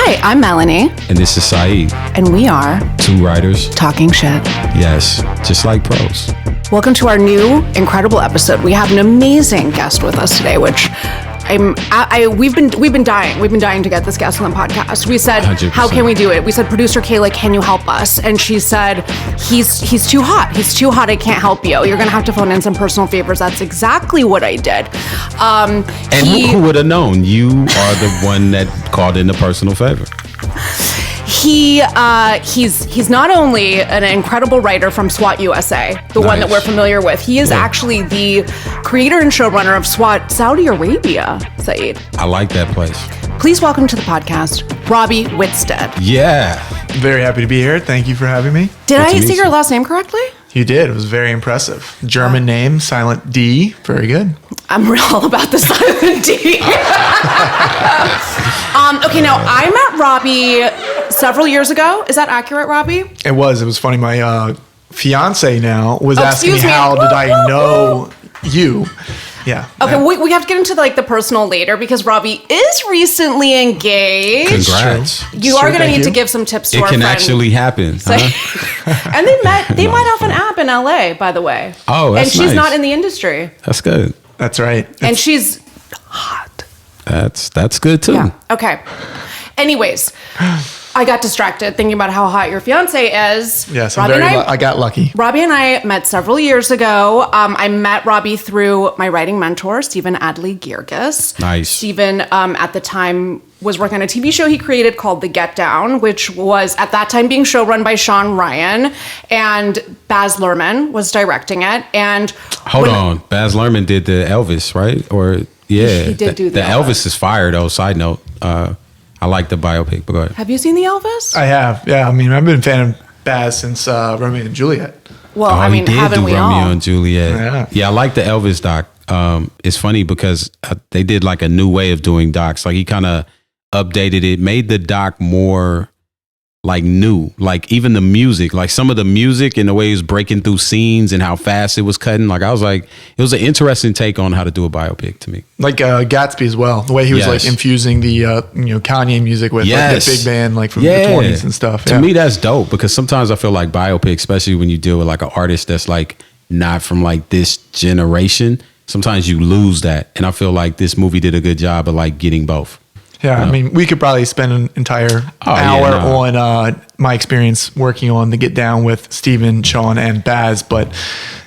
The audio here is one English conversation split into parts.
Hi, I'm Melanie. And this is Saeed. And we are two writers talking shit. Yes, just like pros. Welcome to our new incredible episode. We have an amazing guest with us today, which we've been dying to get this guest on the podcast. We said, 100%. How can we do it? We said, producer Kayla, can you help us? And she said, he's too hot. He's too hot. I can't help you. You're gonna have to phone in some personal favors. That's exactly what I did. Who would have known? You are the one that called in the personal favor. He's not only an incredible writer from SWAT USA, the one that we're familiar with. He is actually the creator and showrunner of SWAT Saudi Arabia, Saeed. I like that place. Please welcome to the podcast, Robbie Wittstadt. Yeah. Very happy to be here. Thank you for having me. Did I say your last name correctly? You did. It was very impressive. German name, silent D. Very good. I'm all about the silent D. Okay, now I met Robbie several years ago. Is that accurate, Robbie? It was funny. My fiance now was asking me excuse me. how did I know you. Yeah. Okay, we have to get into the personal later because Robbie is recently engaged. Congrats. You are going to need to give some tips to our friend. It can actually happen. And they met off an app in LA, by the way. Oh, that's And she's nice. not in the industry. That's good. That's right. And she's hot. That's good too. Yeah. Okay. Anyways, I got distracted thinking about how hot your fiance is. Yes, I got lucky. Robbie and I met several years ago. I met Robbie through my writing mentor, Stephen Adley Geergis. Nice. Stephen, at the time, was working on a TV show he created called The Get Down, which was at that time being showrun by Sean Ryan, and Baz Luhrmann was directing it. And hold on, Baz Luhrmann did the Elvis, right? Or he did do the Elvis is fire though. Side note, I like the biopic, but go ahead. Have you seen the Elvis? I have. Yeah. I mean, I've been a fan of Baz since Romeo and Juliet. Well, he did haven't do we Romeo all? and Juliet. Yeah, I like the Elvis doc. It's funny because they did like a new way of doing docs. Like he kind of updated it, made the doc more like new. Like even the music, like some of the music and the way he was breaking through scenes and how fast it was cutting. Like I was like, it was an interesting take on how to do a biopic to me. Like Gatsby as well. The way he was like infusing the Kanye music with like the big band like from the 20s and stuff. To me, that's dope because sometimes I feel like biopics, especially when you deal with like an artist that's like not from like this generation, sometimes you lose that. And I feel like this movie did a good job of like getting both. Yeah, I mean, we could probably spend an entire hour on my experience working on The Get Down with Steven, Sean, and Baz, but,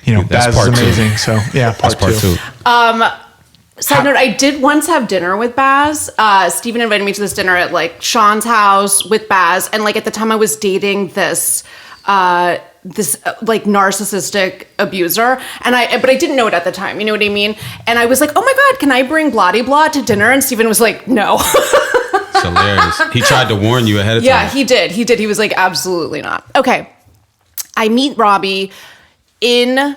Baz is amazing. So, yeah, part two. Side note, I did once have dinner with Baz. Steven invited me to this dinner at, like, Sean's house with Baz, and, like, at the time I was dating this narcissistic abuser, but I didn't know it at the time, you know what I mean? And I was like, oh my God, can I bring blah blah to dinner? And Steven was like, no. It's hilarious. He tried to warn you ahead of time. Yeah, he did. He was like, absolutely not. Okay. I meet Robbie was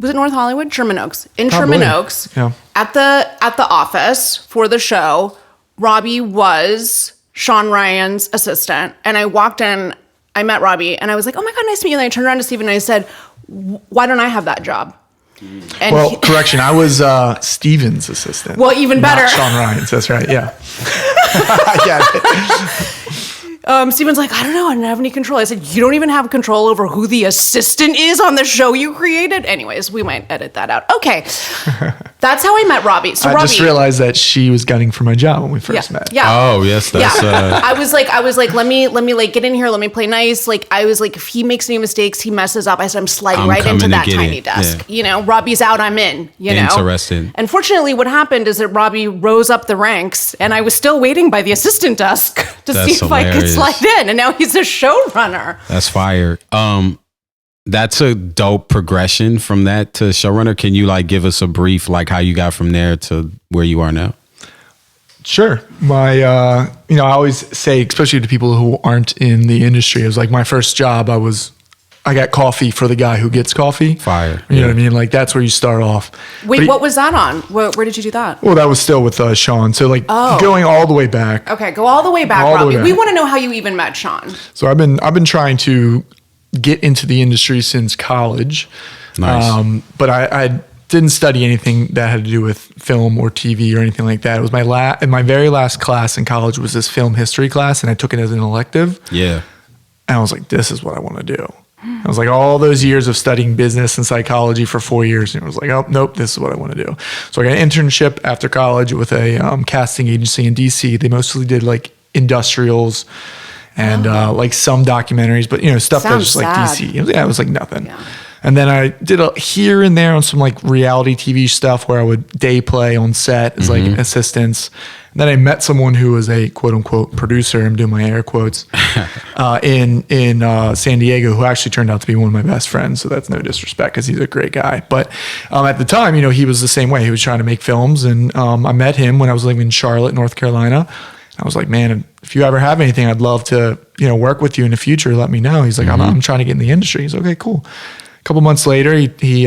it North Hollywood? Sherman Oaks. Sherman Oaks. Yeah. At the office for the show, Robbie was Sean Ryan's assistant. And I walked in, I met Robbie, and I was like, oh my God, nice to meet you. And I turned around to Steven and I said, why don't I have that job? And correction, I was Steven's assistant. Well, even better. Not Sean Ryan's, that's right, yeah. I get it. Steven's like, I don't know, I don't have any control. I said, you don't even have control over who the assistant is on the show you created? Anyways, we might edit that out. Okay. That's how I met Robbie. So I just realized that she was gunning for my job when we first met. Yeah. Oh, yes. That's, I was like, let me like get in here. Let me play nice. Like, I was like, if he makes any mistakes, he messes up. I said, I'm sliding right into that tiny desk. Yeah. Robbie's out, I'm in, Interesting. Unfortunately, what happened is that Robbie rose up the ranks and I was still waiting by the assistant desk to see if I could slide in. And now he's a showrunner. That's fire. That's a dope progression from that to showrunner. Can you like give us a brief, like how you got from there to where you are now? Sure. My, I always say, especially to people who aren't in the industry, it was like my first job. I got coffee for the guy who gets coffee. Fire. You know what I mean? Like that's where you start off. Wait, what was that on? Where did you do that? Well, that was still with Sean. So going all the way back. Okay, go all the way back, Robbie. We want to know how you even met Sean. So I've been trying to get into the industry since college. Nice. But I didn't study anything that had to do with film or TV or anything like that. It was my very last class in college was this film history class, and I took it as an elective. Yeah. And I was like, this is what I want to do. I was like, all those years of studying business and psychology for 4 years, and it was like, oh, nope, this is what I want to do. So I got an internship after college with a casting agency in DC. They mostly did like industrials and like some documentaries, but stuff that was just like DC. It was like nothing. Yeah. And then I did a here and there on some like reality TV stuff where I would day play on set as like assistants. And then I met someone who was a quote unquote producer, I'm doing my air quotes, in San Diego, who actually turned out to be one of my best friends. So that's no disrespect because he's a great guy. But at the time, he was the same way. He was trying to make films. And I met him when I was living in Charlotte, North Carolina. I was like, man, if you ever have anything, I'd love to, work with you in the future. Let me know. He's like, I'm trying to get in the industry. He's like, okay, cool. A couple months later, he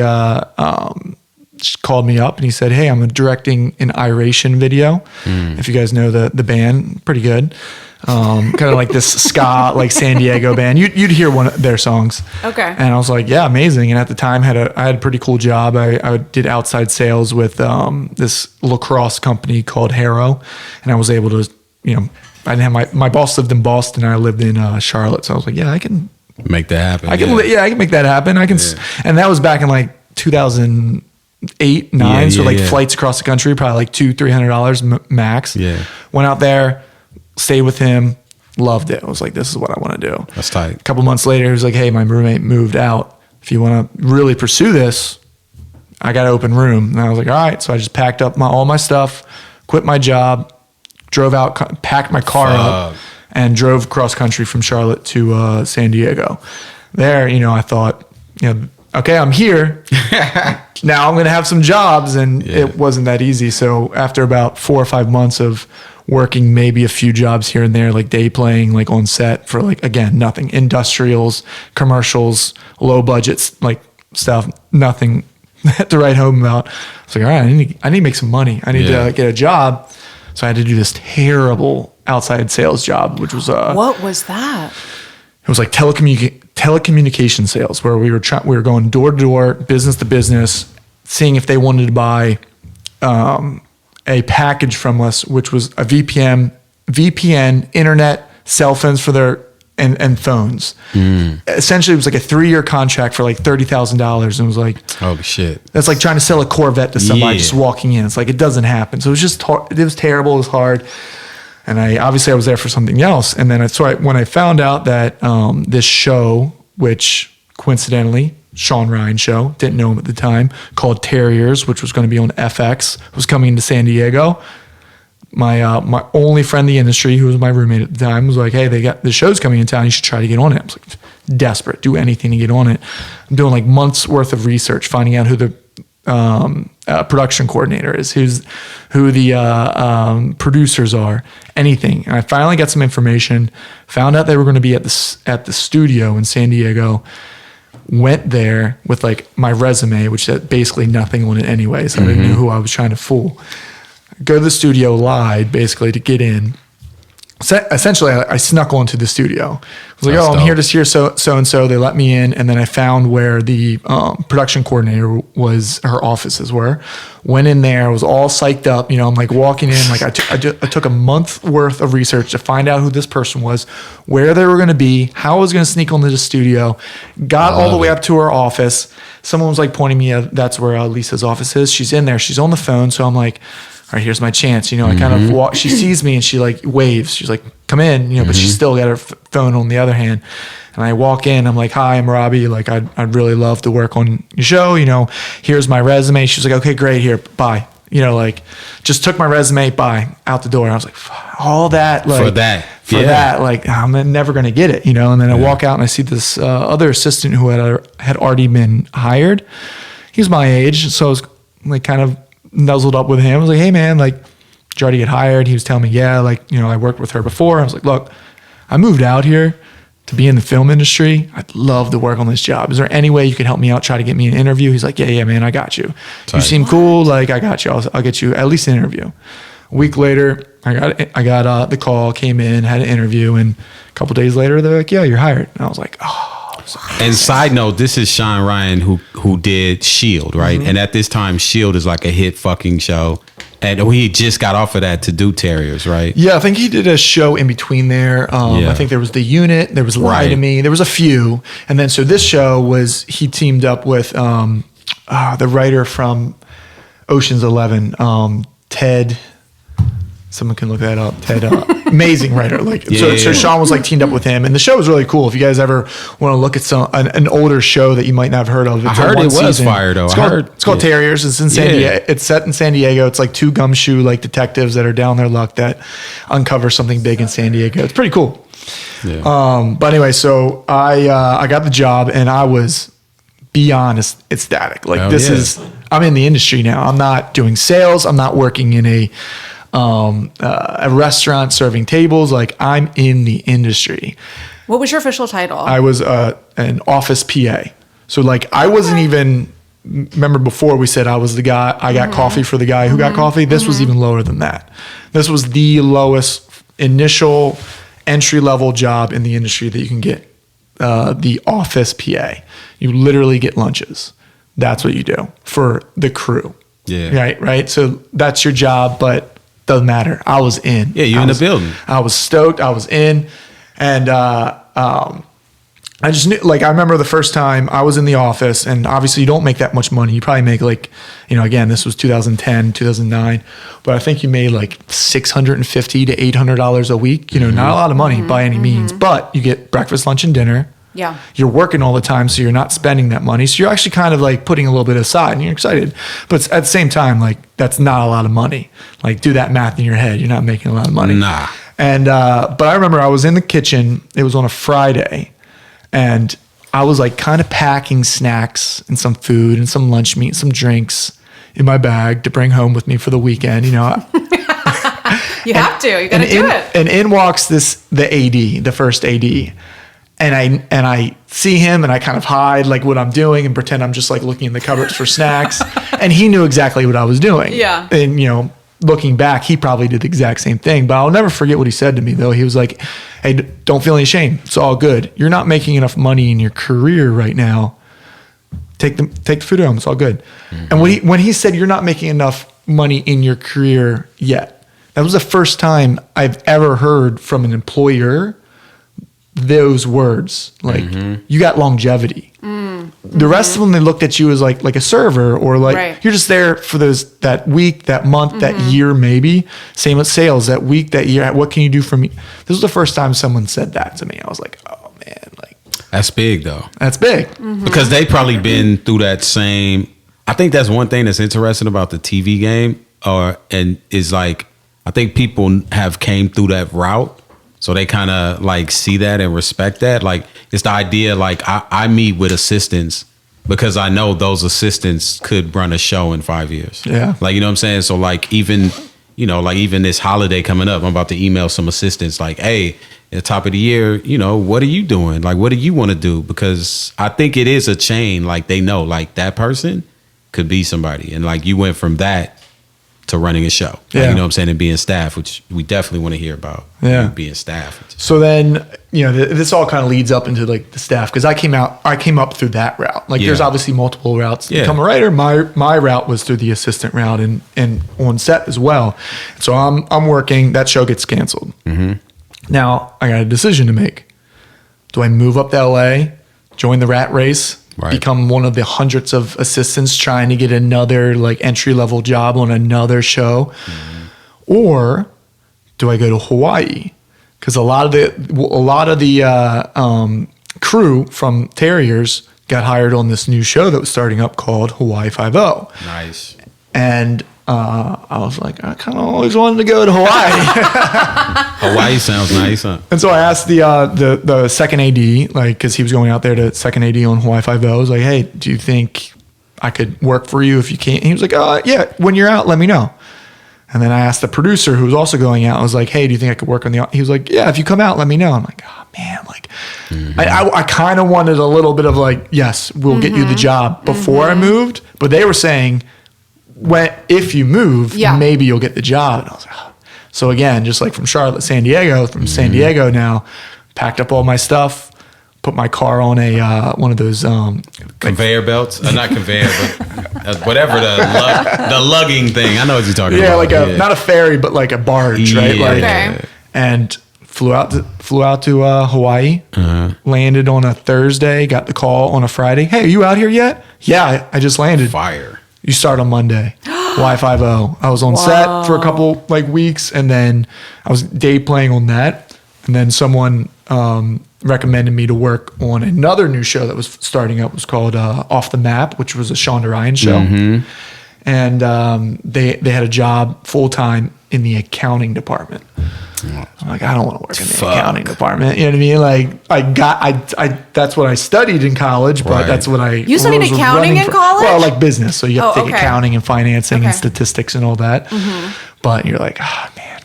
called me up and he said, hey, I'm directing an Iration video. If you guys know the band, pretty good. Kind of like this ska, like San Diego band. You'd hear one of their songs. Okay. And I was like, yeah, amazing. And at the time, I had a pretty cool job. I did outside sales with this lacrosse company called Harrow. And I was able to, I didn't have my boss lived in Boston. I lived in Charlotte. So I was like, yeah, I can make that happen. I can make that happen. I can, and that was back in like 2008, 9. So like flights across the country, probably like $200-$300 max. Yeah. Went out there, stayed with him, loved it. I was like, this is what I want to do. That's tight. A couple months later, he was like, hey, my roommate moved out. If you want to really pursue this, I got an open room. And I was like, all right. So I just packed up all my stuff, quit my job, drove out, packed my car up, and drove cross country from Charlotte to San Diego. There, I thought, okay, I'm here. Now I'm going to have some jobs, and it wasn't that easy. So after about 4 or 5 months of working maybe a few jobs here and there, like day playing, like on set for like, again, nothing, industrials, commercials, low budgets, like stuff, nothing to write home about. I was like, all right, I need to make some money. I need to get a job. So I had to do this terrible outside sales job, which was what was that? It was like telecommunication sales, where we were going door to door, business to business, seeing if they wanted to buy a package from us, which was a VPN, internet, cell phones for their and phones. Essentially, it was like a 3-year contract for like $30,000, and it was like, holy shit, that's like trying to sell a Corvette to somebody just walking in. It's like it doesn't happen. So it was just it was terrible. It was hard. And I was there for something else. And then when I found out that this show, which coincidentally, Sean Ryan show, didn't know him at the time, called Terriers, which was going to be on FX, was coming into San Diego. My only friend in the industry, who was my roommate at the time, was like, hey, the show's coming in town. You should try to get on it. I was like, desperate, do anything to get on it. I'm doing like months worth of research, finding out who the production coordinator is, who the producers are, anything. And I finally got some information, found out they were going to be at the studio in San Diego, went there with like my resume, which had basically nothing on it anyway, so I didn't know who I was trying to fool. Go to the studio, lied basically to get in. So essentially, I snuck onto the studio. I was like, I'm here to hear so-and-so. They let me in, and then I found where the production coordinator her offices were. Went in there, was all psyched up. I'm like walking in, like I took a month worth of research to find out who this person was, where they were going to be, how I was going to sneak onto the studio. Got all the way up to her office. Someone was like pointing me at, that's where Lisa's office is. She's in there. She's on the phone. So I'm like, all right, here's my chance. I kind of walk, she sees me and she like waves. She's like, come in, but she's still got her phone on the other hand. And I walk in, I'm like, hi, I'm Robbie. Like, I'd really love to work on your show. Here's my resume. She's like, okay, great, here, bye. Just took my resume, bye, out the door. I was like, all that, like, for that, like, I'm never going to get it, And then I walk out and I see this other assistant who had already been hired. He was my age. So I was like kind of nuzzled up with him. I was like, hey man, like, did you already get hired? He was telling me, yeah, like, I worked with her before. I was like, look, I moved out here to be in the film industry. I'd love to work on this job. Is there any way you could help me out, try to get me an interview? He's like, yeah, man, I got you. Tight. You seem cool. Like, I got you. I'll get you at least an interview. A week later, I got the call, came in, had an interview, and a couple days later, they're like, yeah, you're hired. And I was like, oh, And side note, this is Sean Ryan who did Shield, right? And at this time, Shield is like a hit fucking show. And he just got off of that to do Terriers, right? Yeah, I think he did a show in between there. I think there was The Unit, there was Lie to Me, there was a few. And then so this show was, he teamed up with the writer from Ocean's 11, Ted. Someone can look that up. Ted, amazing writer. So Sean was like teamed up with him, and the show was really cool. If you guys ever want to look at an older show that you might not have heard of, I heard it was fire though. It's called Terriers. It's in San Diego. It's set in San Diego. It's like two gumshoe like detectives that are down their luck that uncover something big in San Diego. It's pretty cool. Yeah. But anyway, so I got the job, and I was beyond ecstatic. Like I'm in the industry now. I'm not doing sales. I'm not working in a restaurant serving tables. Like, I'm in the industry. What was your official title? I was an office PA. So like, I wasn't even, remember before we said I was the guy, I got coffee for the guy who got coffee. This was even lower than that. This was the lowest initial entry level job in the industry that you can get. The office PA. You literally get lunches. That's what you do for the crew. Yeah. Right. So that's your job, but doesn't matter. I was in. Yeah, you're in the building. I was stoked. I was in. And I just knew, like, I remember the first time I was in the office, and obviously you don't make that much money. You probably make like, again, this was 2010, 2009, but I think you made like $650 to $800 a week. Not a lot of money by any means, but you get breakfast, lunch, and dinner. Yeah. You're working all the time, so you're not spending that money. So you're actually kind of like putting a little bit aside, and you're excited. But at the same time, like, that's not a lot of money. Like, do that math in your head. You're not making a lot of money. Nah. And but I remember I was in the kitchen. It was on a Friday, and I was like kind of packing snacks and some food and some lunch meat, some drinks in my bag to bring home with me for the weekend. You have to. You got to do it. And in walks the AD, the first AD. And I see him, and I kind of hide like what I'm doing and pretend I'm just like looking in the cupboards for snacks. And he knew exactly what I was doing. Yeah. And looking back, he probably did the exact same thing. But I'll never forget what he said to me though. He was like, "Hey, don't feel any shame. It's all good. You're not making enough money in your career right now. Take the food home. It's all good." And when he said you're not making enough money in your career yet, that was the first time I've ever heard from an employer those words, like, you got longevity. The rest of them, they looked at you as like a server, or like you're just there for that week, that month, that year, maybe. Same with sales, that week, that year. What can you do for me? This was the first time someone said that to me. I was like, oh man, like, that's big though. That's big. Because they probably been through that same. I think that's one thing that's interesting about the TV game, and is like, I think people have came through that route. So they kind of like see that and respect that. Like, it's the idea, like, I meet with assistants because I know those assistants could run a show in 5 years. Yeah. Like, you know what I'm saying? So like, even this holiday coming up, I'm about to email some assistants like, hey, at the top of the year, what are you doing? Like, what do you want to do? Because I think it is a chain. Like, they know like that person could be somebody. And like, you went from that to running a show. Like, you know what I'm saying? And being staff, which we definitely want to hear about. Being staff. So then, this all kind of leads up into like the staff, because I came up through that route. Like, there's obviously multiple routes to become a writer. My route was through the assistant route and on set as well. So I'm working, that show gets canceled. Now I got a decision to make. Do I move up to LA, join the rat race, become one of the hundreds of assistants trying to get another like entry level job on another show, or do I go to Hawaii? Because a lot of the crew from Terriers got hired on this new show that was starting up called Hawaii 5-0. Nice. And I was like, I kind of always wanted to go to Hawaii. Hawaii sounds nice, huh? And so I asked the second AD, like, because he was going out there to second AD on Hawaii 5-0. I was like, hey, do you think I could work for you if you can't? And he was like, yeah, when you're out, let me know. And then I asked the producer who was also going out, I was like, hey, do you think I could work on he was like, yeah, if you come out, let me know. I'm like, oh man, like, I kind of wanted a little bit of like, yes, we'll get you the job before I moved. But they were saying, if you move, maybe you'll get the job. And I was like, oh. So again, just like from Charlotte, San Diego, San Diego now, packed up all my stuff, put my car on a one of those conveyor belts, not conveyor, but whatever the lugging thing. I know what you're talking about. Yeah, like not a ferry, but like a barge, right? Yeah. Like, Okay. And flew out to Hawaii. Landed on a Thursday. Got the call on a Friday. Hey, are you out here yet? Yeah, I just landed. Fire. You start on Monday. Y50. I was on set for a couple like weeks, and then I was day playing on that, and then someone recommended me to work on another new show that was starting up. It was called Off the Map, which was a Shonda Rhimes show. And they had a job full time in the accounting department. I'm like, I don't want to work in the accounting department. You know what I mean? Like I that's what I studied in college, but that's what You studied accounting in college? Well, like business. So you have to take okay. accounting and financing and statistics and all that. But you're like, man,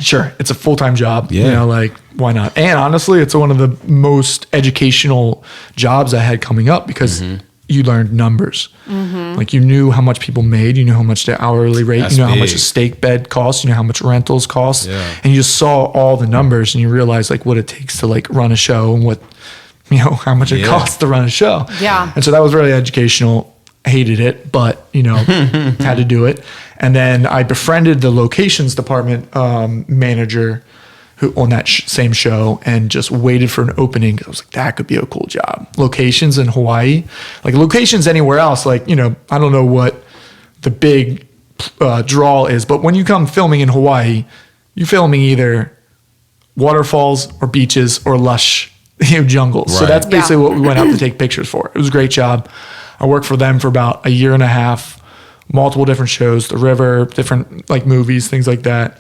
sure, it's a full-time job. Yeah. You know, like, why not? And honestly, it's one of the most educational jobs I had coming up because you learned numbers. Like, you knew how much people made, you knew how much the hourly rate, That's you know how much big. a steak bed costs, you know how much rentals cost. Yeah. And you just saw all the numbers and you realized like what it takes to like run a show and what, you know, how much it costs to run a show. Yeah. And so that was really educational. Hated it, but you know, had to do it. And then I befriended the locations department manager who on that same show, and just waited for an opening. I was like, that could be a cool job. Locations in Hawaii, like locations anywhere else, like, you know, I don't know what the big draw is, but when you come filming in Hawaii, you're filming either waterfalls or beaches or lush, you know, jungles. So Right. that's basically what we went out to take pictures for. It was a great job. I worked for them for about a year and a half, multiple different shows, The River, different like movies, things like that.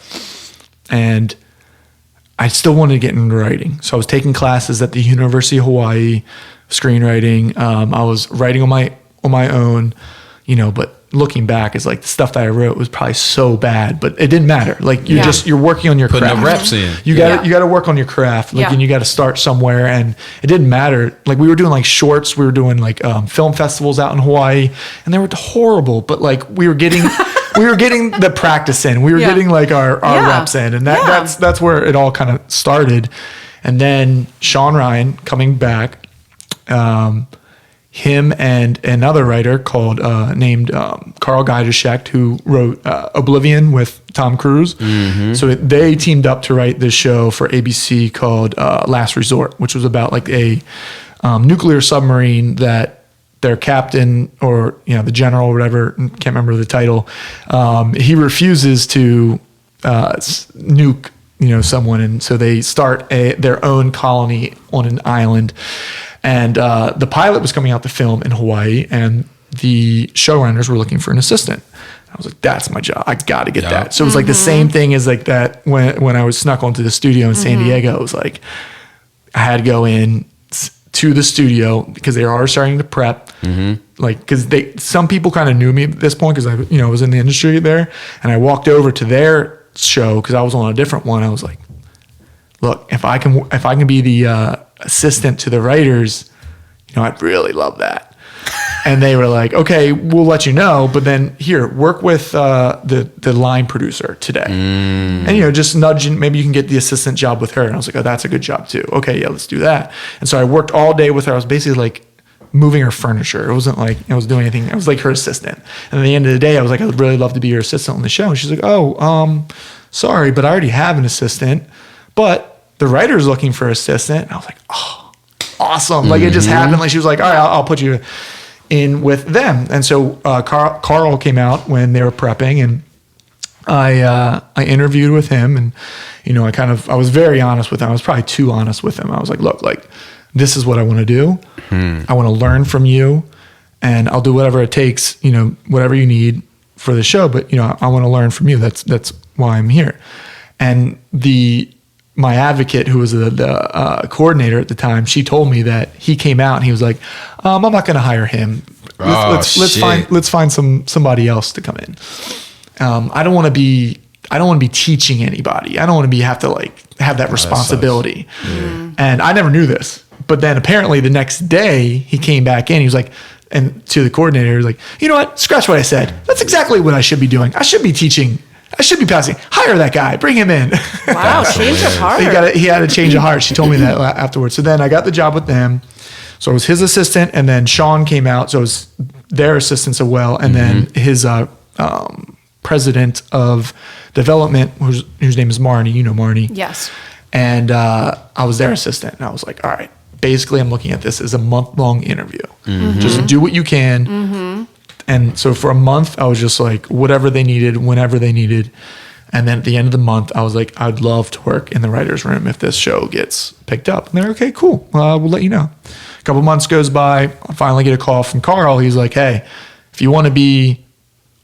And I still wanted to get into writing. So I was taking classes at the University of Hawaii, screenwriting. I was writing on my own, you know, but looking back is like the stuff that I wrote was probably so bad, but it didn't matter. Like you're working on your Putting craft. the reps in. You got to work on your craft. Like, Yeah. and you got to start somewhere, and it didn't matter. Like, we were doing like shorts, we were doing like film festivals out in Hawaii, and they were horrible, but like we were getting the practice in. We were getting like our reps in, and that's where it all kind of started. And then Sean Ryan coming back, him and another writer called named Carl Geideshecht, who wrote Oblivion with Tom Cruise. So they teamed up to write this show for ABC called Last Resort, which was about like a nuclear submarine that their captain, or you know, the general or whatever, can't remember the title, he refuses to nuke, you know, someone, and so they start their own colony on an island. And the pilot was coming out to film in Hawaii, and the showrunners were looking for an assistant. I was like, that's my job. I got to get that. So it was like the same thing as like that when I was snuck onto the studio in San Diego. It was like I had to go in to the studio because they were already starting to prep. Like, because some people kind of knew me at this point because I was in the industry there, and I walked over to their show because I was on a different one. I was like, look, if I can be the assistant to the writers, you know, I'd really love that. And they were like, okay, we'll let you know, but then here, work with the line producer today. And, you know, just nudging, maybe you can get the assistant job with her. And I was like, oh, that's a good job too. Okay, yeah, let's do that. And so I worked all day with her. I was basically like moving her furniture. It wasn't like I was doing anything. I was like her assistant. And at the end of the day, I was like, I would really love to be your assistant on the show. And she's like, oh, sorry, but I already have an assistant. But the writer's looking for an assistant. And I was like, oh, awesome. Like, it just happened. Like, she was like, all right, I'll put you in with them. And so Carl came out when they were prepping, and I interviewed with him, and, you know, I was very honest with him. I was probably too honest with him. I was like, look, like, this is what I want to do. I want to learn from you, and I'll do whatever it takes, you know, whatever you need for the show. But, you know, I want to learn from you. That's why I'm here. And my advocate, who was the coordinator at the time, she told me that he came out and he was like, I'm not going to hire him. Let's find somebody else to come in. I don't want to be teaching anybody. I don't want to have to like have that responsibility. And I never knew this, but then apparently the next day he came back in. He was like, and to the coordinator, he was like, you know what? Scratch what I said. That's exactly what I should be doing. I should be teaching I should be passing. Hire that guy. Bring him in. Wow, change of heart. He had a change of heart. She told me that afterwards. So then I got the job with them. So I was his assistant, and then Sean came out. So it was their assistants as well. And then his president of development, whose name is Marnie. You know Marnie. Yes. And I was their assistant. And I was like, all right, basically I'm looking at this as a month-long interview. Just do what you can. And so for a month, I was just like, whatever they needed, whenever they needed. And then at the end of the month, I was like, I'd love to work in the writer's room if this show gets picked up. And they're okay, cool. We'll let you know. A couple months goes by. I finally get a call from Carl. He's like, hey, if you want to be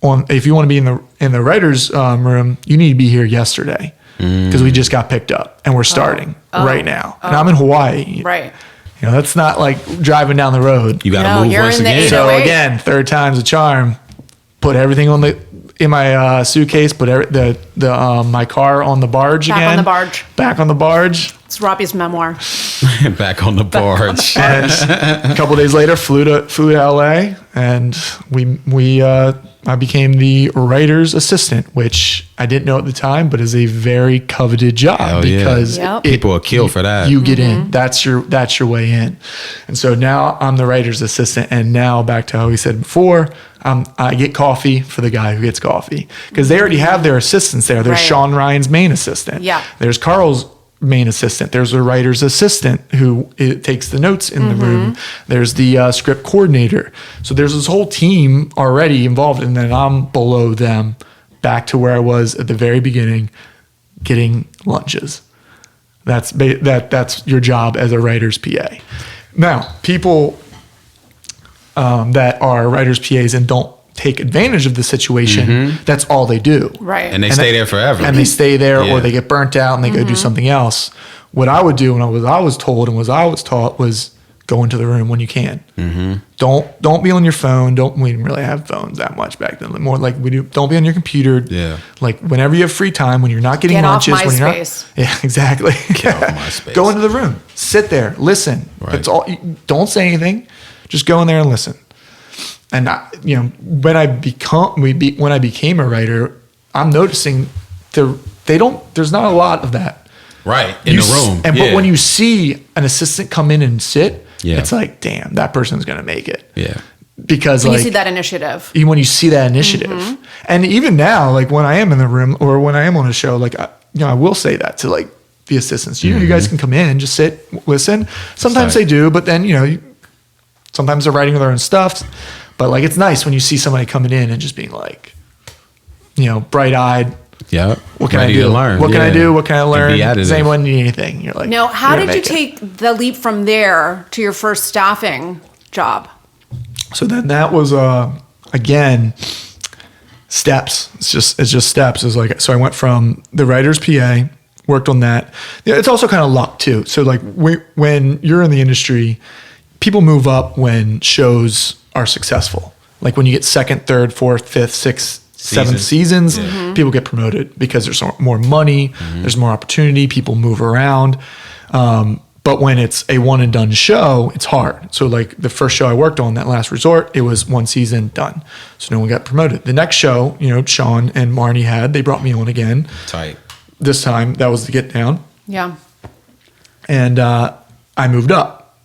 in the writer's room, you need to be here yesterday because we just got picked up and we're starting right now. And I'm in Hawaii. Right. You know, that's not like driving down the road. You got to move once again. So again, third time's a charm. Put everything in my suitcase. Put my car on the barge again. Back on the barge. It's Robbie's memoir. Back on the barge. And a couple of days later, flew to LA, and I became the writer's assistant, which I didn't know at the time, but is a very coveted job because people will kill for that. You get in. That's your way in. And so now I'm the writer's assistant. And now back to how we said before, I get coffee for the guy who gets coffee because they already have their assistants there. There's Sean Ryan's main assistant. Yeah. There's Carl's main assistant. There's a writer's assistant who takes the notes in the room. There's the script coordinator. So there's this whole team already involved, and then I'm below them, back to where I was at the very beginning, getting lunches. That's your job as a writer's PA. Now, people that are writer's PAs and don't take advantage of the situation, that's all they do. Right. And they stay there forever. And they stay there or they get burnt out and they go do something else. What I would do and what I was told and what I was taught was go into the room when you can. Don't be on your phone. We didn't really have phones that much back then. More like we do. Don't be on your computer. Yeah. Like whenever you have free time, when you're not getting lunches. Off when you're MySpace. not. Yeah, exactly. Get off MySpace. Go into the room. Sit there. Listen. Right. That's all. Don't say anything. Just go in there and listen. And when I became a writer, I'm noticing there's not a lot of that. Right. In the room. But when you see an assistant come in and sit, Yeah. It's like, damn, that person's going to make it. Yeah. Because when you see that initiative. When you see that initiative. Mm-hmm. And even now, like when I am in the room or when I am on a show, like, I will say that to like the assistants, you know, you guys can come in, just sit, listen. Sometimes they do, but then, sometimes they're writing their own stuff. But like, it's nice when you see somebody coming in and just being like, bright eyed. Yeah. What can I do? What can I do? What can I learn? Does anyone need anything? You're like, now, how did you take the leap from there to your first staffing job? So then that was, again, steps. It's just steps. It's like, so I went from the writer's PA, worked on that. Yeah, it's also kind of luck too. So like when you're in the industry, people move up when shows are successful. Like when you get second, third, fourth, fifth, sixth, seventh seasons, people get promoted because there's more money, there's more opportunity, people move around. But when it's a one and done show, it's hard. So like the first show I worked on, That Last Resort, it was one season done. So no one got promoted. The next show, Sean and Marnie they brought me on again. Tight. This time that was the Get Down. Yeah. And I moved up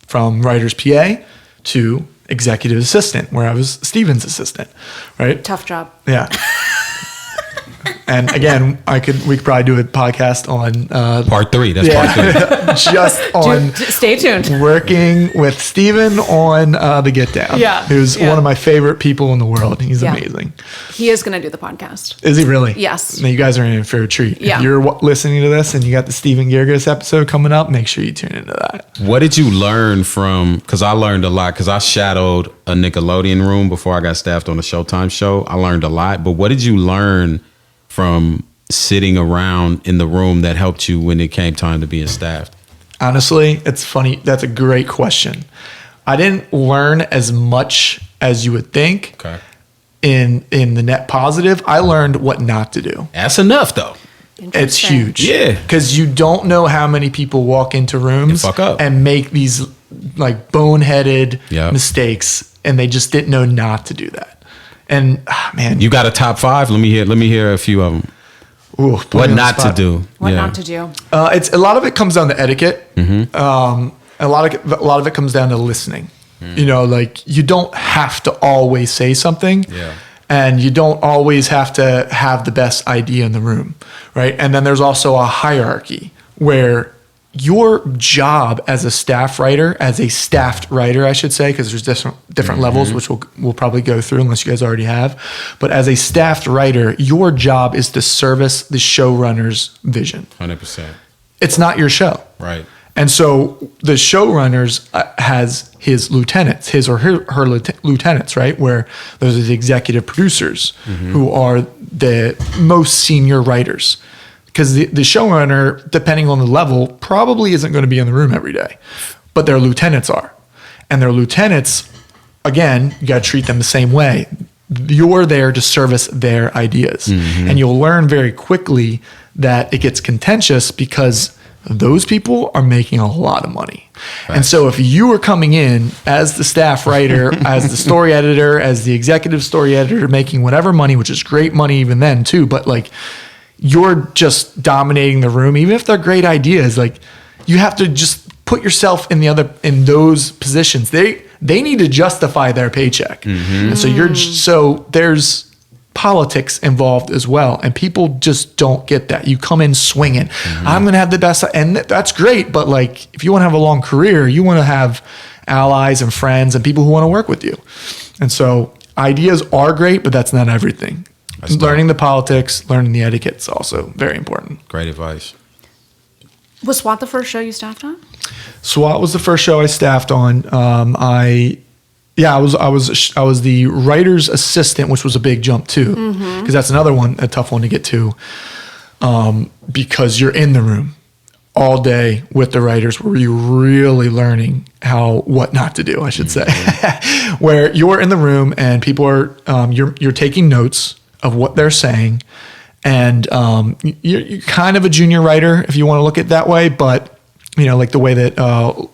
from writer's PA to executive assistant, where I was Steven's assistant, right? Tough job. Yeah. And again, we could probably do a podcast on part 3. That's part 3. Just on stay tuned. Working with Steven on the Get Down. Yeah. Who's one of my favorite people in the world. He's amazing. He is going to do the podcast. Is he really? Yes. Now you guys are in for a treat. Yeah. If you're listening to this and you got the Steven Gerges episode coming up, make sure you tune into that. What did you learn from, because I learned a lot, because I shadowed a Nickelodeon room before I got staffed on a Showtime show. I learned a lot, but what did you learn from sitting around in the room that helped you when it came time to being staffed? Honestly, it's funny. That's a great question. I didn't learn as much as you would think. Okay. In the net positive, I learned what not to do. That's enough though. It's huge. Yeah. Because you don't know how many people walk into rooms fuck up and make these like boneheaded Yep. mistakes, and they just didn't know not to do that. And man, you got a top 5? Let me hear a few of them. Ooh, what not to do? What not to do? It's a lot of it comes down to etiquette. Mm-hmm. A lot of it comes down to listening. You know, like you don't have to always say something. Yeah. And you don't always have to have the best idea in the room, right? And then there's also a hierarchy where your job as a staffed writer, I should say, because there's different levels, which we'll probably go through unless you guys already have. But as a staffed writer, your job is to service the showrunner's vision. 100%. It's not your show. Right. And so the showrunners has his lieutenants, his or her lieutenants, right? Where those are the executive producers who are the most senior writers. Because the showrunner, depending on the level, probably isn't going to be in the room every day. But their lieutenants are. And their lieutenants, again, you got to treat them the same way. You're there to service their ideas. And you'll learn very quickly that it gets contentious because those people are making a lot of money. Right. And so if you are coming in as the staff writer, as the story editor, as the executive story editor, making whatever money, which is great money even then too, but like you're just dominating the room, even if they're great ideas, like you have to just put yourself in those positions. They need to justify their paycheck. And so there's politics involved as well, and people just don't get that. You come in swinging. I'm going to have the best, and that's great, but like if you want to have a long career, you want to have allies and friends and people who want to work with you. And so ideas are great, but that's not everything. Learning the politics, learning the etiquette is also very important. Great advice. Was SWAT the first show you staffed on? SWAT was the first show I staffed on. I was the writer's assistant, which was a big jump too, because that's another one, a tough one to get to, because you're in the room all day with the writers, where you're really learning what not to do, I should say, where you're in the room and people are, you're taking notes of what they're saying, and you're kind of a junior writer if you want to look at it that way, but you know, like the way that,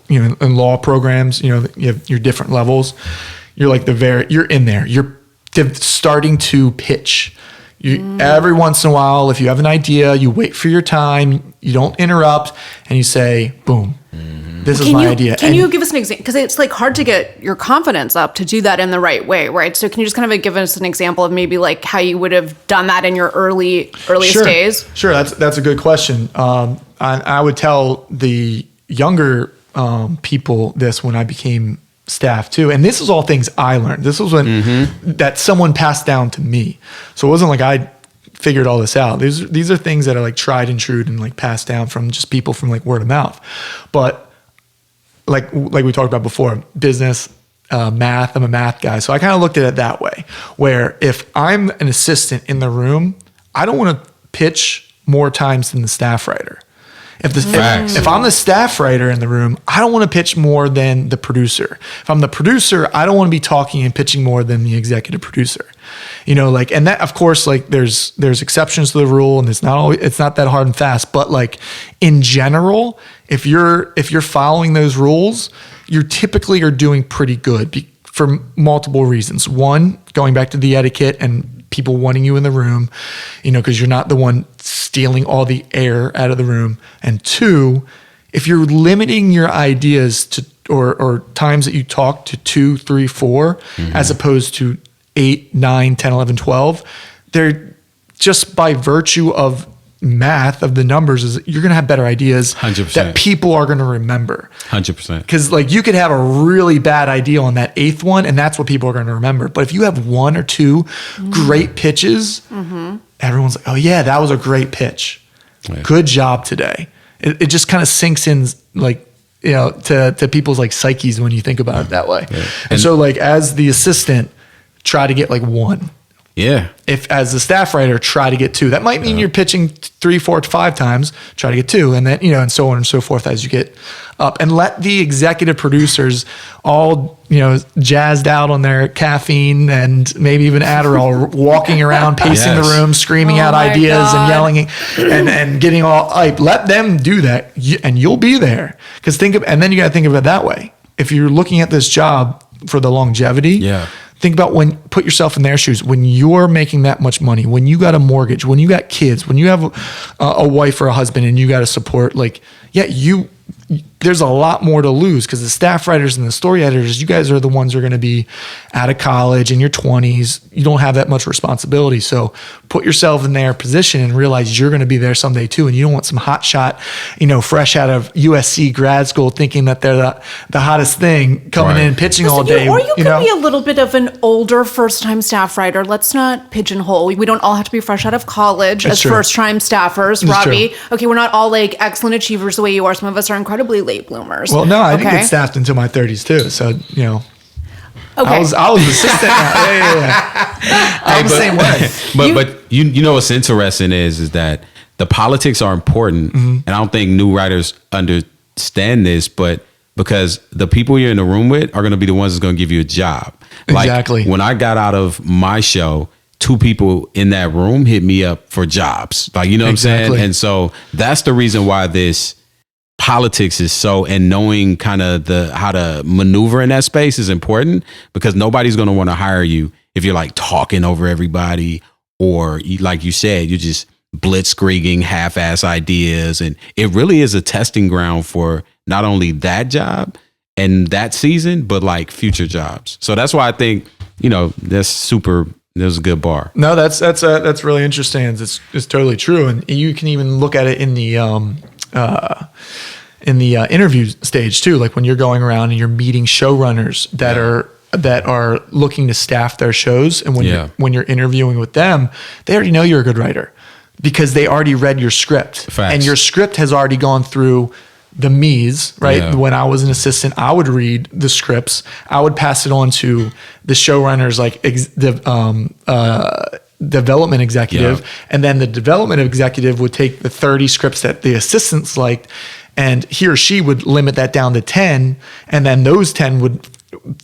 in law programs, you have your different levels. You're like you're in there. You're starting to pitch. Every once in a while, if you have an idea, you wait for your time, you don't interrupt, and you say, boom, this is my idea. Can you give us an example? Because it's like hard to get your confidence up to do that in the right way, right? So can you just kind of give us an example of maybe like how you would have done that in your earliest days? Sure, that's a good question. I would tell the younger people this when I became staff too. And this is all things I learned. This was when that someone passed down to me. So it wasn't like I figured all this out. These are things that are like tried and true and like passed down from just people from like word of mouth. But like we talked about before, business, math, I'm a math guy. So I kind of looked at it that way, where if I'm an assistant in the room, I don't want to pitch more times than the staff writer. If I'm the staff writer in the room, I don't want to pitch more than the producer. If I'm the producer, I don't want to be talking and pitching more than the executive producer. You know, like, and that, of course, like there's exceptions to the rule, and it's not that hard and fast, but like in general, if you're following those rules, you typically are doing pretty good for multiple reasons. One, going back to the etiquette and people wanting you in the room, you know, because you're not the one stealing all the air out of the room. And two, if you're limiting your ideas to or times that you talk to 2, 3, 4, as opposed to 8, 9, 10, 11, 12, they're just by virtue of math of the numbers is you're going to have better ideas 100%. That people are going to remember 100%. Because like you could have a really bad idea on that 8th one, and that's what people are going to remember. But if you have 1 or 2 great pitches, everyone's like, oh yeah, that was a great pitch. Yeah. Good job today. It just kind of sinks in, like, you know, to people's like psyches when you think about it that way. Yeah. And so like as the assistant, try to get like 1. Yeah. If as the staff writer, try to get 2. That might mean you're pitching 3, 4, 5 times, try to get 2. And then, you know, and so on and so forth as you get up. And let the executive producers all, you know, jazzed out on their caffeine and maybe even Adderall, walking around, pacing the room, screaming out ideas and yelling and getting all hype. Let them do that and you'll be there. And then you got to think of it that way. If you're looking at this job for the longevity, Think about put yourself in their shoes. When you're making that much money, when you got a mortgage, when you got kids, when you have a wife or a husband and you got to support, like, there's a lot more to lose because the staff writers and the story editors, you guys are the ones who are going to be out of college in your 20s. You don't have that much responsibility. So put yourself in their position and realize you're going to be there someday too. And you don't want some hot shot, fresh out of USC grad school thinking that they're the hottest thing coming in pitching all day. Or you could be a little bit of an older first-time staff writer. Let's not pigeonhole. We don't all have to be fresh out of college as first-time staffers. Robbie, okay, we're not all like excellent achievers the way you are. Some of us are incredibly late bloomers. Well, no, I didn't get staffed until my 30s too. So, okay. I was assistant. I'm the same way. But you know what's interesting is that the politics are important, and I don't think new writers understand this, but because the people you're in the room with are going to be the ones that's going to give you a job. Exactly. Like when I got out of my show, 2 people in that room hit me up for jobs. Like, you know what I'm saying? And so that's the reason why this politics is and knowing kind of how to maneuver in that space is important, because nobody's going to want to hire you if you're like talking over everybody, or like you said, you're just blitzkrieging half-ass ideas. And it really is a testing ground for not only that job and that season, but like future jobs. So that's why I think, that's a good bar. No, that's really interesting. It's totally true. And you can even look at it in the interview stage too. Like when you're going around and you're meeting showrunners that are looking to staff their shows, and when you're interviewing with them, they already know you're a good writer because they already read your script. Facts. And your script has already gone through the me's, right? Yeah. When I was an assistant, I would read the scripts. I would pass it on to the showrunners, like development executive. And then the development executive would take the 30 scripts that the assistants liked, and he or she would limit that down to 10. And then those 10 would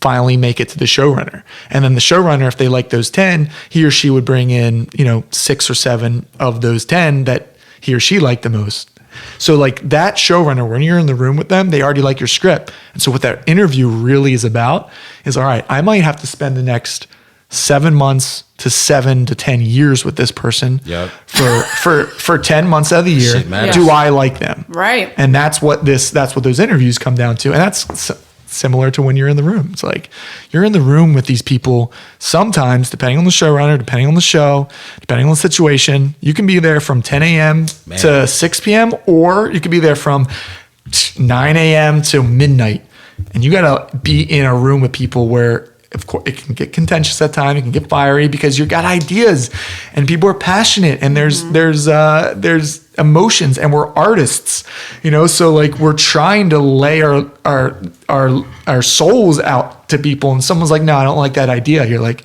finally make it to the showrunner. And then the showrunner, if they like those 10, he or she would bring in, 6 or 7 of those 10 that he or she liked the most. So like that showrunner, when you're in the room with them, they already like your script. And so what that interview really is about is, all right, I might have to spend the next 7 months to 7 to 10 years with this person. Yep. For 10 months out of the year. Do I like them? Right. And that's what those interviews come down to. And that's similar to when you're in the room. It's like you're in the room with these people. Sometimes, depending on the showrunner, depending on the show, depending on the situation, you can be there from 10 a.m. to 6 p.m. or you could be there from 9 a.m. to midnight. And you got to be in a room with people where, of course, it can get contentious at times. It can get fiery because you got ideas and people are passionate, and there's emotions, and we're artists, so like we're trying to lay our souls out to people, and someone's like, no, I don't like that idea. You're like,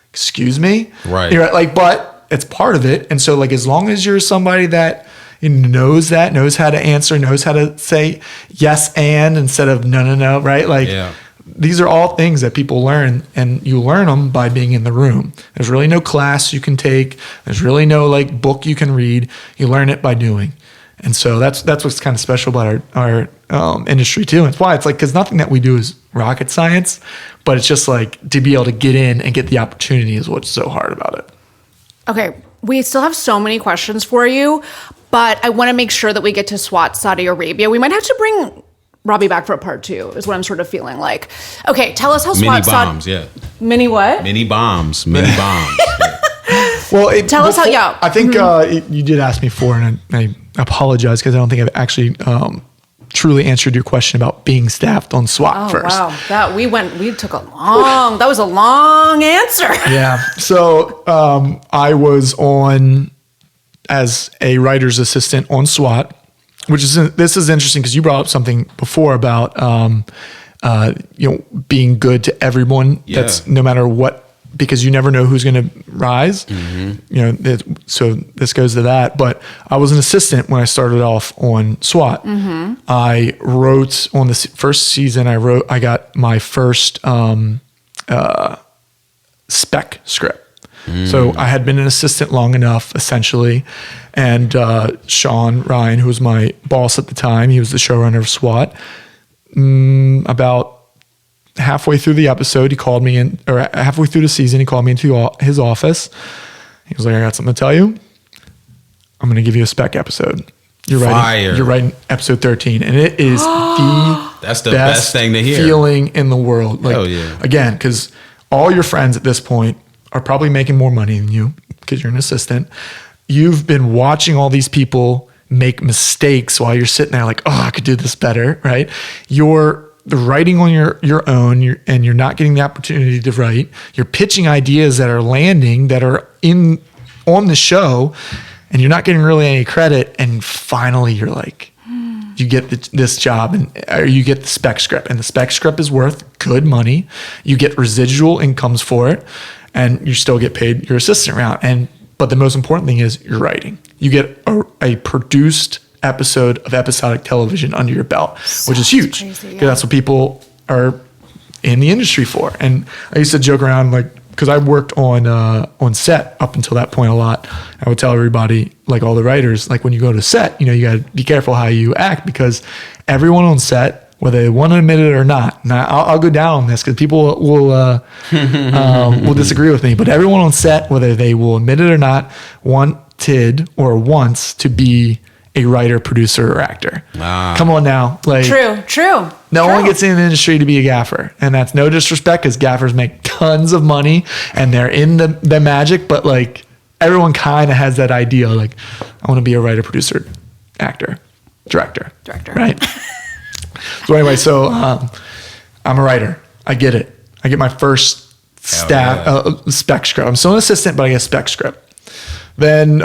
excuse me? Right. You're like, but it's part of it. And so like, as long as you're somebody that knows how to answer, knows how to say yes and instead of no, right? Like, these are all things that people learn, and you learn them by being in the room. There's really no class you can take. There's really no like book you can read. You learn it by doing. And so that's what's kind of special about our industry too. And it's why it's like, because nothing that we do is rocket science, but it's just like to be able to get in and get the opportunity is what's so hard about it. Okay. We still have so many questions for you, but I want to make sure that we get to SWAT Saudi Arabia. We might have to bring Robbie back for a part 2 is what I'm sort of feeling like. Okay, tell us how SWAT bombs, Mini what? Mini bombs. Well, tell us how. I think you did ask me for, and I apologize because I don't think I've actually truly answered your question about being staffed on SWAT first. Wow, that was a long answer. Yeah. So I was on as a writer's assistant on SWAT. This is interesting because you brought up something before about being good to everyone. Yeah. That's no matter what, because you never know who's going to rise. Mm-hmm. So this goes to that. But I was an assistant when I started off on SWAT. Mm-hmm. I wrote on the first season. I got my first spec script. So I had been an assistant long enough, essentially. And Sean Ryan, who was my boss at the time, he was the showrunner of SWAT. About halfway through the episode, he called me in, or halfway through the season, he called me into his office. He was like, I got something to tell you. I'm going to give you a spec episode. You're writing episode 13, and it is that's the best thing to hear. Feeling in the world. Like, hell yeah. Again, because all your friends at this point are probably making more money than you because you're an assistant. You've been watching all these people make mistakes while you're sitting there like, oh, I could do this better, right? You're writing on your own, and you're not getting the opportunity to write. You're pitching ideas that are landing, that are on the show, and you're not getting really any credit. And finally, you're like, you get this job, or you get the spec script, and the spec script is worth good money. You get residual incomes for it, and you still get paid your assistant round. But the most important thing is you're writing. You get a produced episode of episodic television under your belt, which is huge, because that's what people are in the industry for. And I used to joke around, like, because I worked on set up until that point a lot. I would tell everybody, like all the writers, like when you go to set, you got to be careful how you act, because everyone on set, whether they want to admit it or not, and I'll go down on this because people will disagree with me, but everyone on set, whether they will admit it or not, wanted or wants to be a writer, producer, or actor. Come on now. Like, True. No one gets in the industry to be a gaffer. And that's no disrespect, because gaffers make tons of money and they're in the magic, but like everyone kind of has that idea, like, I want to be a writer, producer, actor, director. Right? So anyway, I'm a writer. I get it. I get my first spec script. I'm still an assistant, but I get a spec script. Then,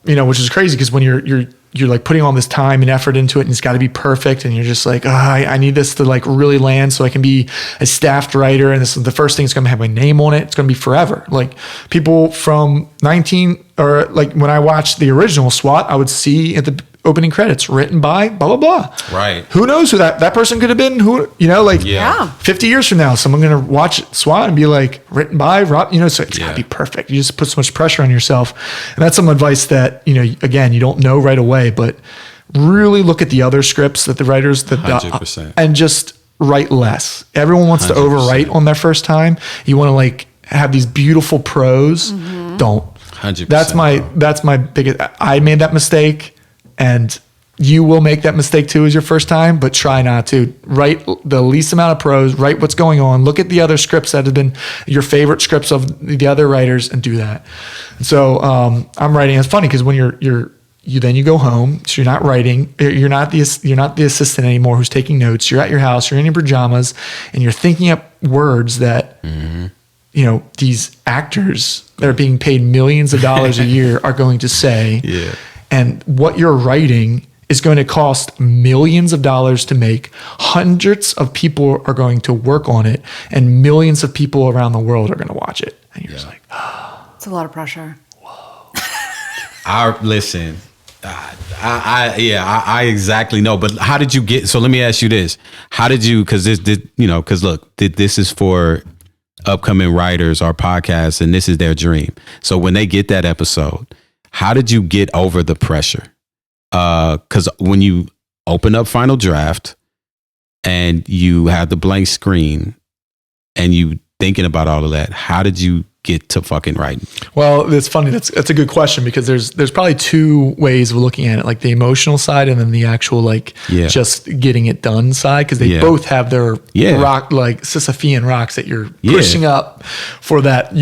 which is crazy, because when you're like putting all this time and effort into it, and it's got to be perfect, and you're just like, I need this to like really land so I can be a staffed writer, and this is the first thing that's going to have my name on it. It's going to be forever. Like, people from or like when I watched the original SWAT, I would see at the opening credits, written by blah blah blah. Right. Who knows who that person could have been? 50 years from now, someone gonna watch SWAT and be like, written by Rob. So it's gotta be perfect. You just put so much pressure on yourself, and that's some advice that again, you don't know right away, but really look at the other scripts that the writers 100%. And just write less. Everyone wants 100%. To overwrite on their first time. You want to like have these beautiful prose. Mm-hmm. Don't. 100%. That's my biggest. I made that mistake. And you will make that mistake too as your first time, but try not to. Write the least amount of prose, write what's going on, look at the other scripts that have been your favorite scripts of the other writers, and do that. And so I'm writing. It's funny because when you go home, so you're not writing, you're not the assistant anymore who's taking notes. You're at your house, you're in your pajamas, and you're thinking up words that these actors that are being paid millions of dollars a year are going to say. Yeah. And what you're writing is going to cost millions of dollars to make. Hundreds of people are going to work on it, and millions of people around the world are going to watch it. And you're just like, it's a lot of pressure. Whoa. Listen, I exactly know. But how did you get? So let me ask you this: how did you? Because this is for upcoming writers or podcasts, and this is their dream. So when they get that episode, how did you get over the pressure? Because when you open up Final Draft and you have the blank screen and you thinking about all of that, how did you get to fucking writing? Well, it's funny. That's a good question, because there's probably two ways of looking at it, like the emotional side and then the actual just getting it done side, because they both have their rock, like Sisyphean rocks that you're pushing up for that.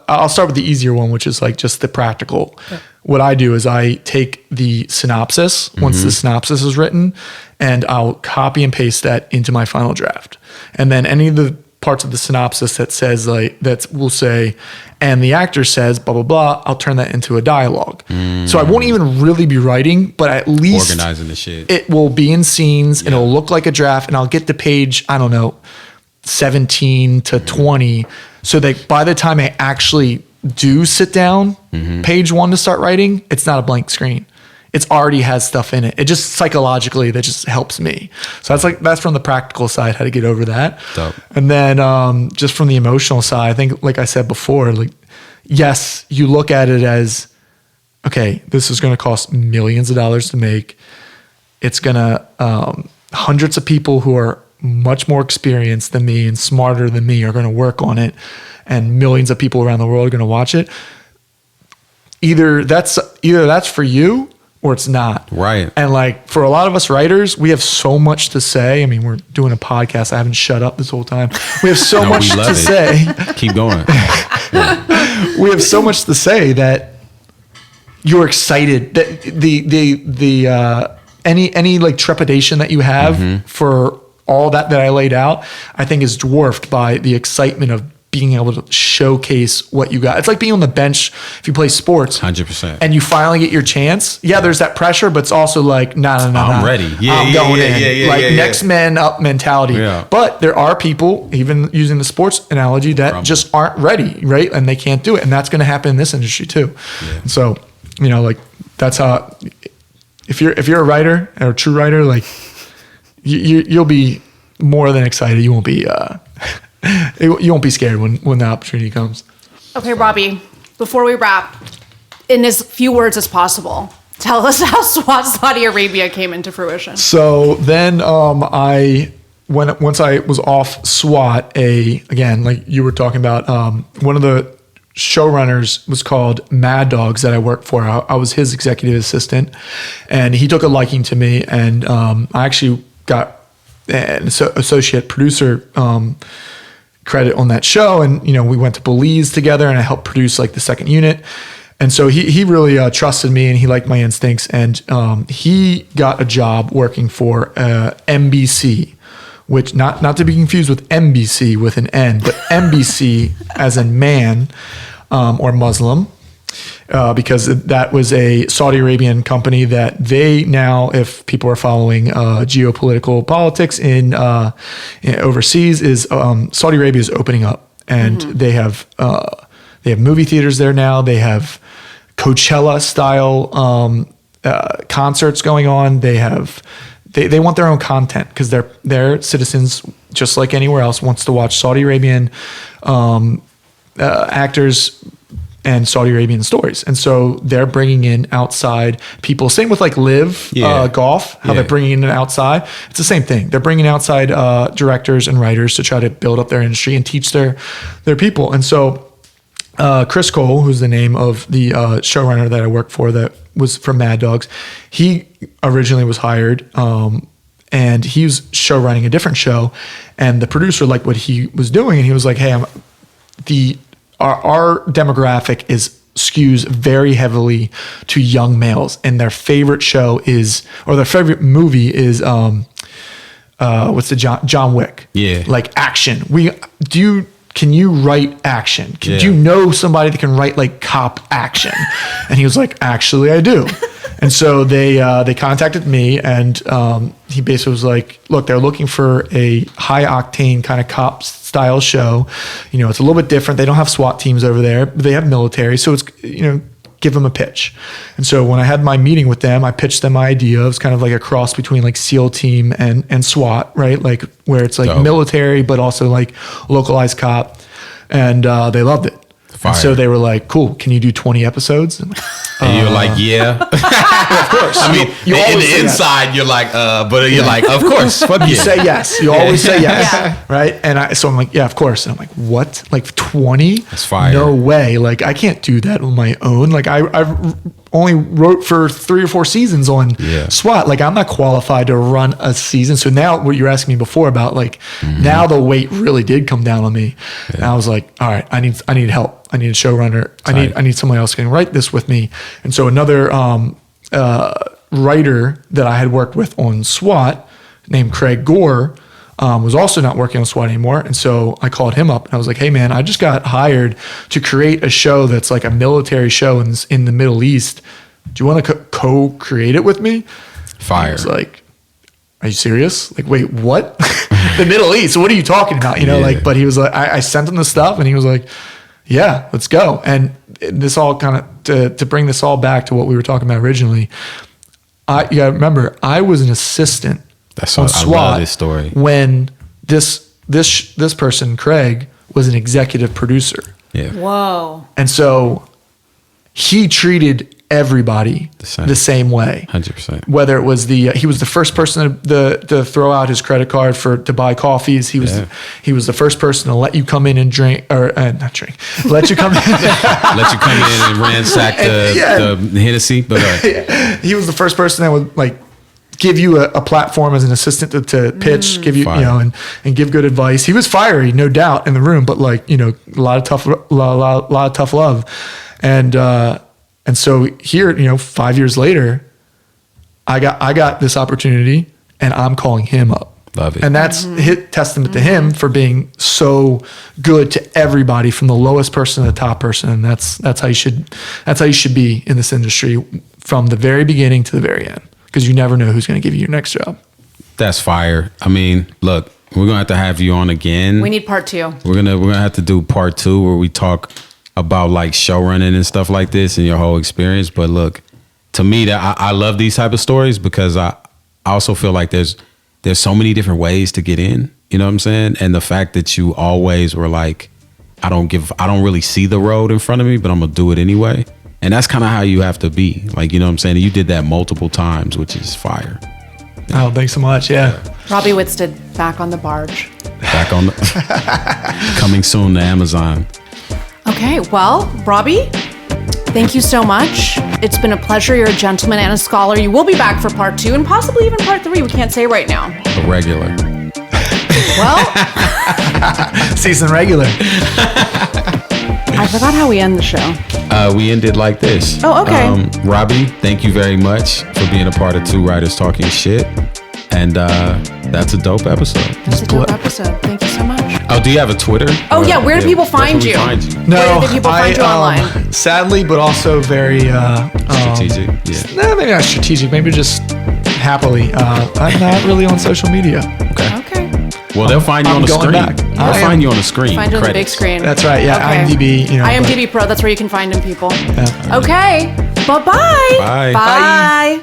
I'll start with the easier one, which is like just the practical. Okay. What I do is I take the synopsis once the synopsis is written, and I'll copy and paste that into my Final Draft, and then any of the parts of the synopsis that says that will say, and the actor says blah blah blah, I'll turn that into a dialogue. So I won't even really be writing, but at least organizing the shit. It will be in scenes and it'll look like a draft, and I'll get to page 17 to 20, so that by the time I actually do sit down page 1 to start writing, it's not a blank screen. It's already has stuff in it. It just psychologically, that just helps me. So that's from the practical side, how to get over that. Dope. And then just from the emotional side, I think, like I said before, yes, you look at it as, okay, this is going to cost millions of dollars to make. It's going to, hundreds of people who are much more experienced than me and smarter than me are going to work on it, and millions of people around the world are going to watch it. Either that's for you or it's not. Right. And like for a lot of us writers, we have so much to say. I mean, we're doing a podcast. I haven't shut up this whole time. We have so much to say. Keep going. We have so much to say that you're excited that any like trepidation that you have for all that I laid out, I think is dwarfed by the excitement of being able to showcase what you got. It's like being on the bench if you play sports. 100%. And you finally get your chance. Yeah, there's that pressure, but it's also like, no. I'm ready. I'm going in. Next man up mentality. Yeah. But there are people, even using the sports analogy, that just aren't ready, right? And they can't do it. And that's going to happen in this industry too. Yeah. And so, like that's how, if you're a writer or a true writer, like you'll be more than excited. You won't be, you won't be scared when the opportunity comes. Okay, Robbie, before we wrap, in as few words as possible, tell us how SWAT Saudi Arabia came into fruition. So then once I was off SWAT, again, like you were talking about, one of the showrunners was called Mad Dogs that I worked for. I was his executive assistant, and he took a liking to me, and I actually got an associate producer credit on that show, and we went to Belize together, and I helped produce like the second unit. And so he really trusted me, and he liked my instincts, and he got a job working for MBC, which not to be confused with NBC with an N, but MBC as in man or Muslim, because that was a Saudi Arabian company that they now, if people are following geopolitical politics in overseas, is Saudi Arabia is opening up, and they have movie theaters there now. They have Coachella style concerts going on. They want their own content because their citizens, just like anywhere else, wants to watch Saudi Arabian actors and Saudi Arabian stories. And so they're bringing in outside people. Same with like Live Golf, how they're bringing in outside. It's the same thing. They're bringing outside directors and writers to try to build up their industry and teach their people. And so Chris Cole, who's the name of the showrunner that I worked for that was from Mad Dogs, he originally was hired and he was show running a different show, and the producer liked what he was doing, and he was like, hey, our demographic skews very heavily to young males, and their favorite show their favorite movie is what's the John Wick? Yeah. Like action. Can you write action? Do you know somebody that can write like cop action? And he was like, actually, I do. And so they contacted me, and he basically was like, look, they're looking for a high octane kind of cop style show. It's a little bit different. They don't have SWAT teams over there, but they have military. So it's, give them a pitch. And so when I had my meeting with them, I pitched them my idea. It was kind of like a cross between like SEAL team and SWAT, right? Like where it's like military, but also like localized cop. And they loved it. And so they were like, cool, can you do 20 episodes? And you're like, yeah. Of course. I mean, in the inside, you're like, but you're like, of course. You say yes. You always say yes. Right? And I'm like, yeah, of course. And I'm like, what? Like 20? That's fire. No way. Like, I can't do that on my own. Like, I've only wrote for 3 or 4 seasons on SWAT. Like, I'm not qualified to run a season. So now what you're asking me before about, like, now the weight really did come down on me. Yeah. And I was like, all right, I need help. I need a showrunner. I need someone else who can write this with me. And so another writer that I had worked with on SWAT named Craig Gore was also not working on SWAT anymore. And so I called him up and I was like, hey man, I just got hired to create a show that's like a military show in the Middle East. Do you want to co-create it with me? Fire. I was like, are you serious? Like, wait, what? The Middle East? What are you talking about? But he was like, I sent him the stuff and he was like, yeah, let's go. And this all kind of, to bring this all back to what we were talking about originally, you gotta remember, I was an assistant on SWAT. I love this story. When this person, Craig, was an executive producer. Yeah. Whoa. And so he treated everybody the same way. 100%. Whether it was he was the first person to throw out his credit card to buy coffees. He was the first person to let you come in and drink, or not drink, let you come in. Let you come in and ransack the Hennessy. But he was the first person that would like give you a platform as an assistant to pitch, give you, and give good advice. He was fiery, no doubt, in the room, but like, a lot of tough love. And so here, 5 years later, I got this opportunity and I'm calling him up. Love it. And that's testament to him for being so good to everybody, from the lowest person to the top person. And that's how you should be in this industry, from the very beginning to the very end, because you never know who's going to give you your next job. That's fire. I mean, look, we're going to have you on again. We need part 2. We're going to have to do part 2 where we talk about like showrunning and stuff like this and your whole experience. But look, to me, that I love these type of stories, because I also feel like there's so many different ways to get in, you know what I'm saying? And the fact that you always were like, I don't really see the road in front of me, but I'm gonna do it anyway. And that's kind of how you have to be, like, you know what I'm saying? And you did that multiple times, which is fire. Oh, thanks so much. Yeah. Robbie Wittstadt back on the barge. Back on the coming soon to Amazon. Okay, well, Robbie, thank you so much. It's been a pleasure. You're a gentleman and a scholar. You will be back for part 2 and possibly even part 3. We can't say right now. A regular. Well, season regular. I forgot how we end the show. We ended like this. Oh, okay. Robbie, thank you very much for being a part of Two Writers Talking Shit. And that's a dope episode. That's a dope episode. Thank you so much. Oh, do you have a Twitter? Oh, yeah. Where do people find you? No, where do people find you online? Sadly, but also very strategic. No, maybe not strategic. Maybe just happily. I'm not really on social media. Okay. Well, they'll find you on the screen. They'll find you on the screen. Find you on the big screen. That's right. Yeah. Okay. IMDb. IMDb Pro. That's where you can find them, people. Yeah. Okay. Bye-bye. Bye. Bye.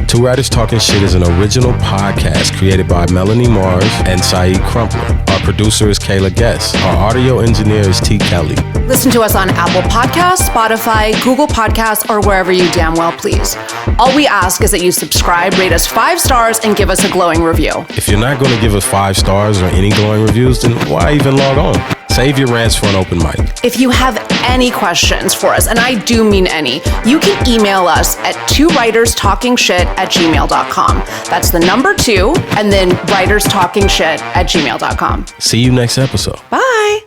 Two Writers Talking Shit is an original podcast created by Melanie Mars and Saeed Crumpler. Our producer is Kayla Guess. Our audio engineer is T. Kelly. Listen to us on Apple Podcasts, Spotify, Google Podcasts, or wherever you damn well please. All we ask is that you subscribe, rate us 5 stars, and give us a glowing review. If you're not going to give us 5 stars or any glowing reviews, then why even log on? Save your rants for an open mic. If you have any questions for us, and I do mean any, you can email us at twowriterstalkingshit@gmail.com. That's the number 2, and then writerstalkingshit@gmail.com. See you next episode. Bye.